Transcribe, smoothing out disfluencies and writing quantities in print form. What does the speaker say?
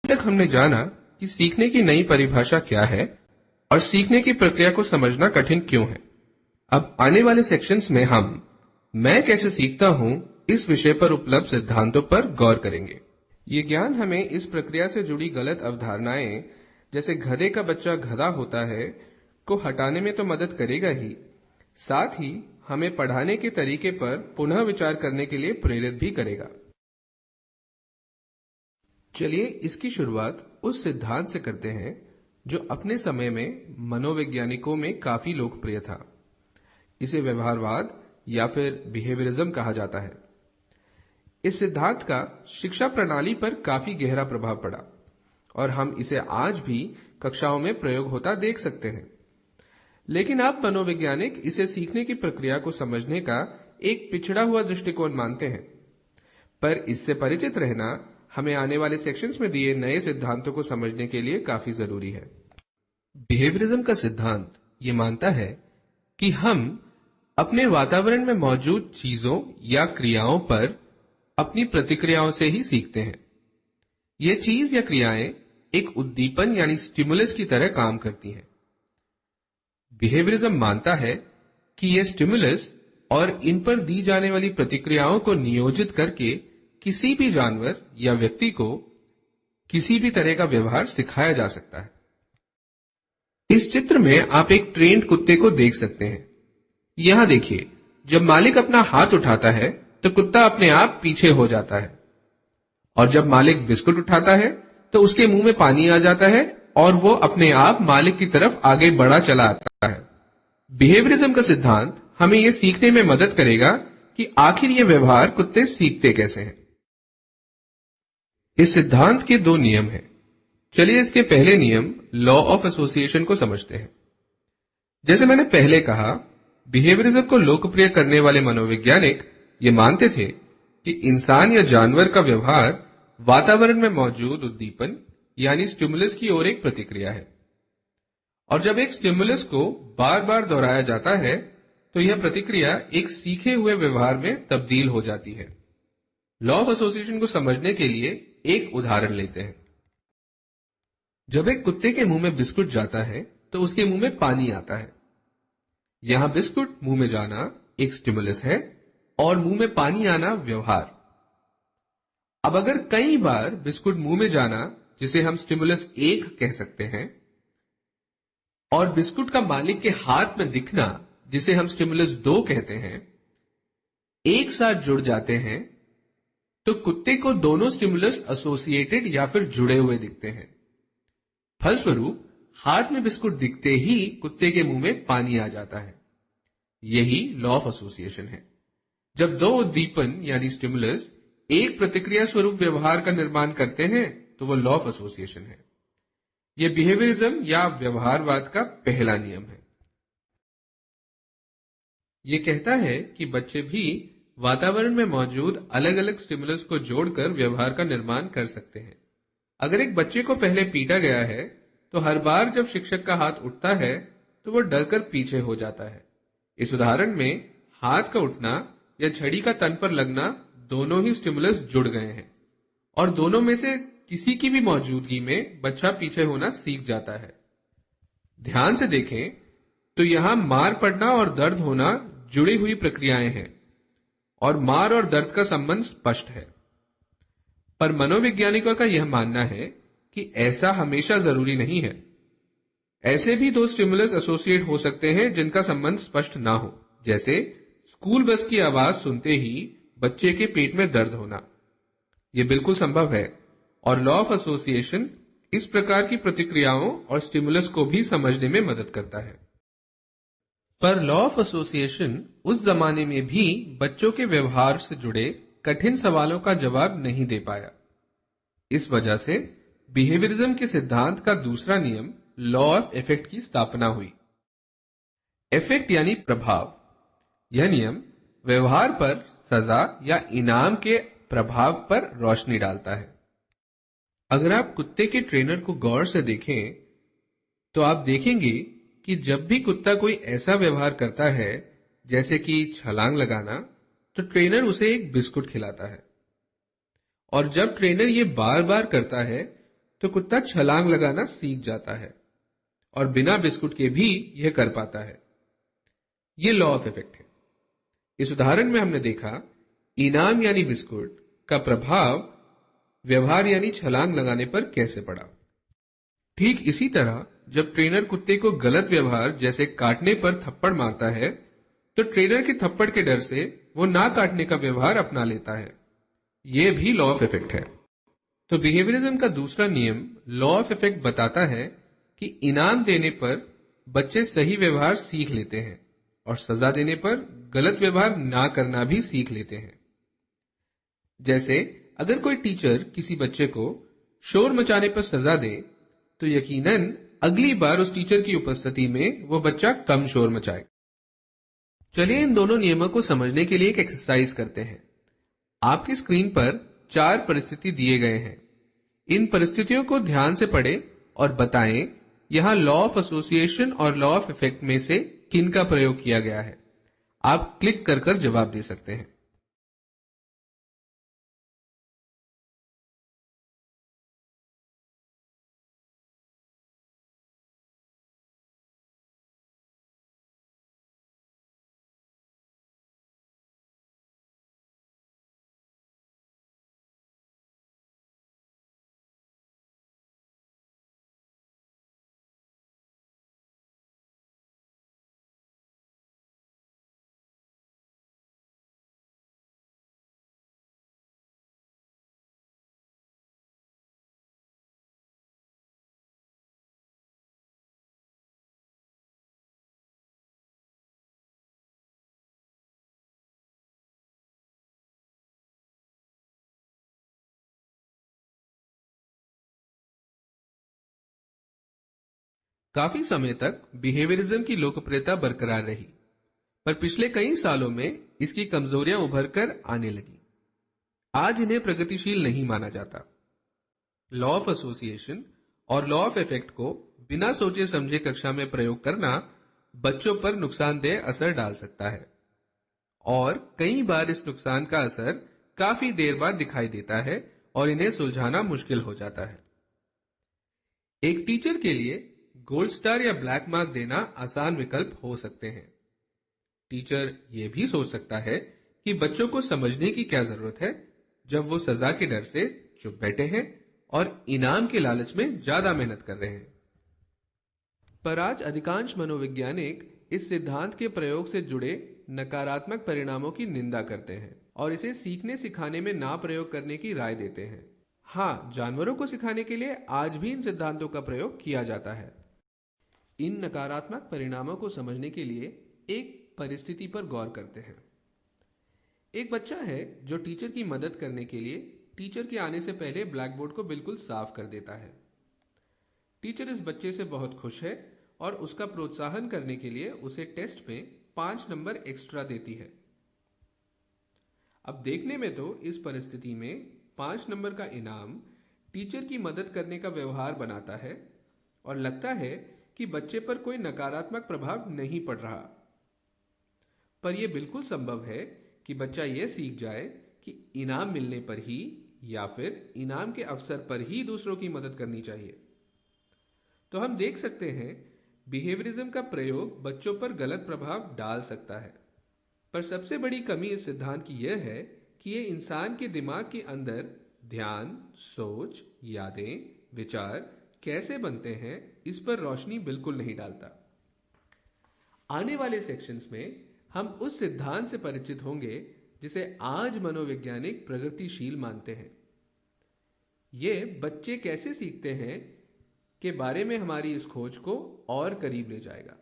तक हमने जाना कि सीखने की नई परिभाषा क्या है और सीखने की प्रक्रिया को समझना कठिन क्यों है। अब आने वाले सेक्शंस में हम मैं कैसे सीखता हूं इस विषय पर उपलब्ध सिद्धांतों पर गौर करेंगे। ये ज्ञान हमें इस प्रक्रिया से जुड़ी गलत अवधारणाएं, जैसे गधे का बच्चा गधा होता है, को हटाने में तो मदद करेगा ही, साथ ही हमें पढ़ाने के तरीके पर पुनः विचार करने के लिए प्रेरित भी करेगा। चलिए इसकी शुरुआत उस सिद्धांत से करते हैं जो अपने समय में मनोवैज्ञानिकों में काफी लोकप्रिय था। इसे व्यवहारवाद या फिर बिहेवियरिज्म कहा जाता है। इस सिद्धांत का शिक्षा प्रणाली पर काफी गहरा प्रभाव पड़ा और हम इसे आज भी कक्षाओं में प्रयोग होता देख सकते हैं। लेकिन अब मनोवैज्ञानिक इसे सीखने की प्रक्रिया को समझने का एक पिछड़ा हुआ दृष्टिकोण मानते हैं। पर इससे परिचित रहना हमें आने वाले सेक्शंस में दिए नए सिद्धांतों को समझने के लिए काफी जरूरी है। बिहेवियरिज्म का सिद्धांत ये मानता है कि हम अपने वातावरण में मौजूद चीजों या क्रियाओं पर अपनी प्रतिक्रियाओं से ही सीखते हैं। ये चीज या क्रियाएं एक उद्दीपन यानी स्टिमुलस की तरह काम करती हैं। बिहेवियरिज्म मानता है कि ये स्टिमुलस और इन पर दी जाने वाली प्रतिक्रियाओं को नियोजित करके किसी भी जानवर या व्यक्ति को किसी भी तरह का व्यवहार सिखाया जा सकता है। इस चित्र में आप एक ट्रेन्ड कुत्ते को देख सकते हैं। यहां देखिए, जब मालिक अपना हाथ उठाता है तो कुत्ता अपने आप पीछे हो जाता है, और जब मालिक बिस्कुट उठाता है तो उसके मुंह में पानी आ जाता है और वो अपने आप मालिक की तरफ आगे बढ़ा चला आता है। बिहेवियरिज्म का सिद्धांत हमें यह सीखने में मदद करेगा कि आखिर ये व्यवहार कुत्ते सीखते कैसे हैं। इस सिद्धांत के दो नियम हैं। चलिए इसके पहले नियम लॉ ऑफ एसोसिएशन को समझते हैं। जैसे मैंने पहले कहा, बिहेवियरिज्म को लोकप्रिय करने वाले मनोवैज्ञानिक ये मानते थे कि इंसान या जानवर का व्यवहार वातावरण में मौजूद उद्दीपन यानी स्टिमुलस की ओर एक प्रतिक्रिया है, और जब एक स्टिमुलस को बार बार दोहराया जाता है तो यह प्रतिक्रिया एक सीखे हुए व्यवहार में तब्दील हो जाती है। लॉ ऑफ एसोसिएशन को समझने के लिए एक उदाहरण लेते हैं। जब एक कुत्ते के मुंह में बिस्कुट जाता है तो उसके मुंह में पानी आता है। यहां बिस्कुट मुंह में जाना एक स्टिमुलस है और मुंह में पानी आना व्यवहार। अब अगर कई बार बिस्कुट मुंह में जाना, जिसे हम स्टिमुलस 1 कह सकते हैं, और बिस्कुट का मालिक के हाथ में दिखना, जिसे हम स्टिमुलस 2 कहते हैं, एक साथ जुड़ जाते हैं तो कुत्ते को दोनों स्टिमुलस एसोसिएटेड या फिर जुड़े हुए दिखते हैं। फलस्वरूप हाथ में बिस्कुट दिखते ही कुत्ते के मुंह में पानी आ जाता है। यही लॉ ऑफ एसोसिएशन है। जब दो उद्दीपन यानी स्टिमुलस एक प्रतिक्रिया स्वरूप व्यवहार का निर्माण करते हैं तो वो लॉ ऑफ एसोसिएशन है। यह बिहेवियरिज्म या व्यवहारवाद का पहला नियम है। यह कहता है कि बच्चे भी वातावरण में मौजूद अलग अलग स्टिमुलस को जोड़कर व्यवहार का निर्माण कर सकते हैं। अगर एक बच्चे को पहले पीटा गया है तो हर बार जब शिक्षक का हाथ उठता है तो वो डरकर पीछे हो जाता है। इस उदाहरण में हाथ का उठना या छड़ी का तन पर लगना दोनों ही स्टिमुलस जुड़ गए हैं, और दोनों में से किसी की भी मौजूदगी में बच्चा पीछे होना सीख जाता है। ध्यान से देखें तो यहां मार पड़ना और दर्द होना जुड़ी हुई प्रक्रियाएं हैं, और मार और दर्द का संबंध स्पष्ट है। पर मनोवैज्ञानिकों का यह मानना है कि ऐसा हमेशा जरूरी नहीं है। ऐसे भी दो स्टिमुलस एसोसिएट हो सकते हैं जिनका संबंध स्पष्ट ना हो, जैसे स्कूल बस की आवाज सुनते ही बच्चे के पेट में दर्द होना। यह बिल्कुल संभव है, और लॉ ऑफ एसोसिएशन इस प्रकार की प्रतिक्रियाओं और स्टिमुलस को भी समझने में मदद करता है। पर लॉ ऑफ एसोसिएशन उस जमाने में भी बच्चों के व्यवहार से जुड़े कठिन सवालों का जवाब नहीं दे पाया। इस वजह से बिहेवियरिज्म के सिद्धांत का दूसरा नियम लॉ ऑफ इफेक्ट की स्थापना हुई। इफेक्ट यानी प्रभाव। यह नियम व्यवहार पर सजा या इनाम के प्रभाव पर रोशनी डालता है। अगर आप कुत्ते के ट्रेनर को गौर से देखें तो आप देखेंगे कि जब भी कुत्ता कोई ऐसा व्यवहार करता है जैसे कि छलांग लगाना, तो ट्रेनर उसे एक बिस्कुट खिलाता है, और जब ट्रेनर ये बार बार करता है तो कुत्ता छलांग लगाना सीख जाता है और बिना बिस्कुट के भी यह कर पाता है। यह लॉ ऑफ इफेक्ट है। इस उदाहरण में हमने देखा इनाम यानी बिस्कुट का प्रभाव व्यवहार यानी छलांग लगाने पर कैसे पड़ा। ठीक इसी तरह जब ट्रेनर कुत्ते को गलत व्यवहार जैसे काटने पर थप्पड़ मारता है, तो ट्रेनर के थप्पड़ के डर से वो ना काटने का व्यवहार अपना लेता है। यह भी लॉ ऑफ इफेक्ट है। तो बिहेवियरिज्म का दूसरा नियम लॉ ऑफ इफेक्ट बताता है कि इनाम देने पर बच्चे सही व्यवहार सीख लेते हैं और सजा देने पर गलत व्यवहार ना करना भी सीख लेते हैं। जैसे अगर कोई टीचर किसी बच्चे को शोर मचाने पर सजा दे, तो यकीनन अगली बार उस टीचर की उपस्थिति में वो बच्चा कम शोर मचाए। चलिए इन दोनों नियमों को समझने के लिए एक एक्सरसाइज करते हैं। आपकी स्क्रीन पर 4 परिस्थिति दिए गए हैं। इन परिस्थितियों को ध्यान से पढ़ें और बताएं यहां लॉ ऑफ एसोसिएशन और लॉ ऑफ इफेक्ट में से किन का प्रयोग किया गया है। आप क्लिक कर कर जवाब दे सकते हैं। काफी समय तक बिहेवियरिज्म की लोकप्रियता बरकरार रही, पर पिछले कई सालों में इसकी कमजोरियां उभर कर आने लगी। आज इन्हें प्रगतिशील नहीं माना जाता। लॉ ऑफ एसोसिएशन और लॉ ऑफ इफेक्ट को बिना सोचे समझे कक्षा में प्रयोग करना बच्चों पर नुकसानदेह असर डाल सकता है और कई बार इस नुकसान का असर काफी देर बाद दिखाई देता है और इन्हें सुलझाना मुश्किल हो जाता है। एक टीचर के लिए गोल्ड स्टार या ब्लैक मार्क देना आसान विकल्प हो सकते हैं। टीचर यह भी सोच सकता है कि बच्चों को समझने की क्या जरूरत है जब वो सजा के डर से चुप बैठे हैं और इनाम के लालच में ज्यादा मेहनत कर रहे हैं। पर आज अधिकांश मनोवैज्ञानिक इस सिद्धांत के प्रयोग से जुड़े नकारात्मक परिणामों की निंदा करते हैं और इसे सीखने सिखाने में ना प्रयोग करने की राय देते हैं। हाँ, जानवरों को सिखाने के लिए आज भी इन सिद्धांतों का प्रयोग किया जाता है। इन नकारात्मक परिणामों को समझने के लिए एक परिस्थिति पर गौर करते हैं। एक बच्चा है जो टीचर की मदद करने के लिए टीचर के आने से पहले ब्लैक बोर्ड को बिल्कुल साफ कर देता है। टीचर इस बच्चे से बहुत खुश है और उसका प्रोत्साहन करने के लिए उसे टेस्ट में 5 नंबर एक्स्ट्रा देती है। अब देखने में तो इस परिस्थिति में 5 नंबर का इनाम टीचर की मदद करने का व्यवहार बनाता है और लगता है कि बच्चे पर कोई नकारात्मक प्रभाव नहीं पड़ रहा। पर यह बिल्कुल संभव है कि बच्चा यह सीख जाए कि इनाम मिलने पर ही या फिर इनाम के अवसर पर ही दूसरों की मदद करनी चाहिए। तो हम देख सकते हैं बिहेवियरिज्म का प्रयोग बच्चों पर गलत प्रभाव डाल सकता है। पर सबसे बड़ी कमी इस सिद्धांत की यह है कि यह इंसान के दिमाग के अंदर ध्यान, सोच, यादें, विचार कैसे बनते हैं इस पर रोशनी बिल्कुल नहीं डालता। आने वाले सेक्शंस में हम उस सिद्धांत से परिचित होंगे जिसे आज मनोवैज्ञानिक प्रगतिशील मानते हैं। ये बच्चे कैसे सीखते हैं के बारे में हमारी इस खोज को और करीब ले जाएगा।